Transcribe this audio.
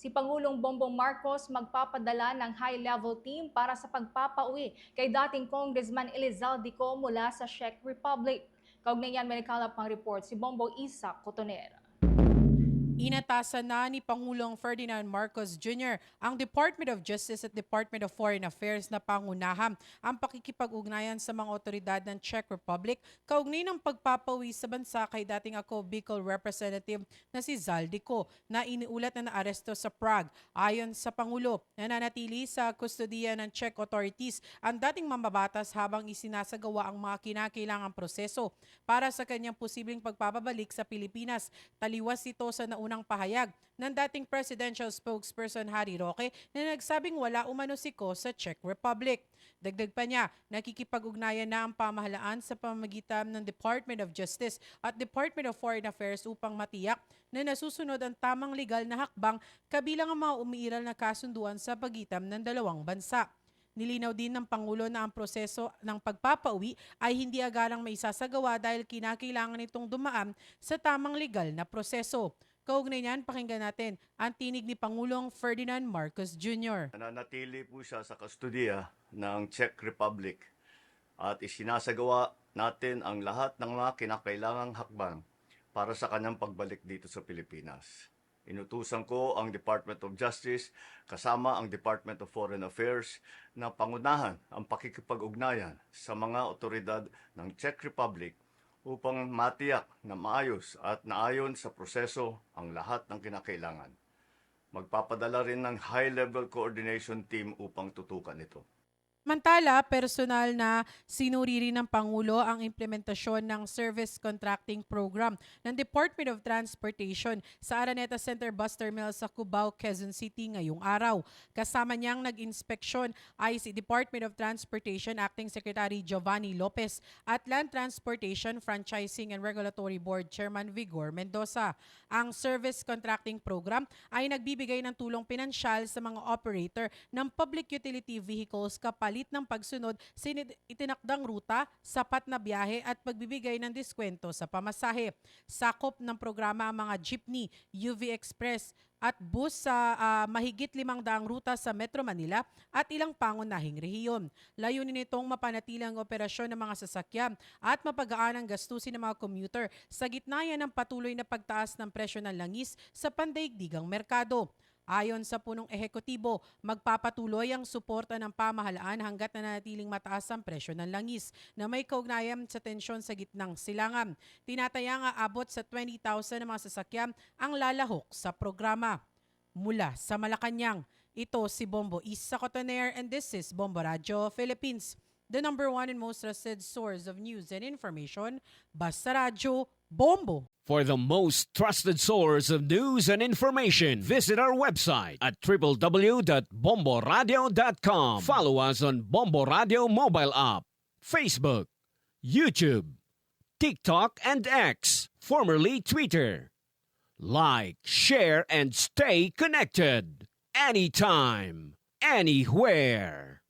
Si Pangulong Bongbong Marcos magpapadala ng high-level team para sa pagpapauwi kay dating Congressman Elizalde Co mula sa Czech Republic. Kaugnay yan, may nakalap pang report si Bongbong Isa Cotonera. Inatasan na ni Pangulong Ferdinand Marcos Jr. ang Department of Justice at Department of Foreign Affairs na pangunahan ang pakikipag-ugnayan sa mga otoridad ng Czech Republic kaugnay ng pagpapawi sa bansa kay dating ako Bicol Representative na si Zaldico na iniulat na naaresto sa Prague. Ayon sa Pangulo, nananatili sa kustodiya ng Czech authorities ang dating mambabatas habang isinasagawa ang mga kinakailangang proseso para sa kanyang posibleng pagpapabalik sa Pilipinas. Taliwas ito sa unang pahayag ng dating presidential spokesperson Harry Roque na nagsabing wala umano si Ko sa Czech Republic. Dagdag pa niya, nakikipag-ugnayan na ang pamahalaan sa pamamagitan ng Department of Justice at Department of Foreign Affairs upang matiyak na nasusunod ang tamang legal na hakbang kabilang ang mga umiiral na kasunduan sa pagitan ng dalawang bansa. Nilinaw din ng Pangulo na ang proseso ng pagpapauwi ay hindi agarang maisasagawa dahil kinakailangan itong dumaan sa tamang legal na proseso. Kaugnay niyan, pakinggan natin ang tinig ni Pangulong Ferdinand Marcos Jr. Nananatili po siya sa kustodiya ng Czech Republic at isinasagawa natin ang lahat ng mga kinakailangang hakbang para sa kanyang pagbalik dito sa Pilipinas. Inutusan ko ang Department of Justice kasama ang Department of Foreign Affairs na pangunahan ang pakikipag-ugnayan sa mga otoridad ng Czech Republic upang matiyak na maayos at naayon sa proseso ang lahat ng kinakailangan. Magpapadala rin ng high-level coordination team upang tutukan ito. Mantala, personal na sinuri rin ng Pangulo ang implementasyon ng Service Contracting Program ng Department of Transportation sa Araneta Center Bus Terminal sa Cubao, Quezon City ngayong araw. Kasama niyang nag-inspeksyon ay si Department of Transportation Acting Secretary Giovanni Lopez at Land Transportation Franchising and Regulatory Board Chairman Vigor Mendoza. Ang Service Contracting Program ay nagbibigay ng tulong pinansyal sa mga operator ng public utility vehicles kapalit ng pagsunod sa itinakdang ruta, sapat na biyahe at pagbibigay ng diskwento sa pamasahe. Sakop ng programa ang mga jeepney, UV Express at bus sa mahigit 500 ruta sa Metro Manila at ilang pangunahing rehiyon. Layunin nitong mapanatili ang operasyon ng mga sasakyan at mapagaan ang gastusin ng mga commuter sa gitna yan ng patuloy na pagtaas ng presyo ng langis sa pandaigdigang merkado. Ayon sa punong ehekutibo, magpapatuloy ang suporta ng pamahalaan hanggat nananatiling mataas ang presyo ng langis na may kaugnayan sa tensyon sa gitnang silangan. Tinataya nga abot sa 20,000 na mga sasakyan ang lalahok sa programa. Mula sa Malacanang, ito si Bombo Isa Cotoner and this is Bombo Radio Philippines, the #1 and most trusted source of news and information. Basta Radio, Bombo! For the most trusted source of news and information, visit our website at www.bomboradio.com. Follow us on Bombo Radio mobile app, Facebook, YouTube, TikTok, and X, formerly Twitter. Like, share, and stay connected. Anytime, anywhere.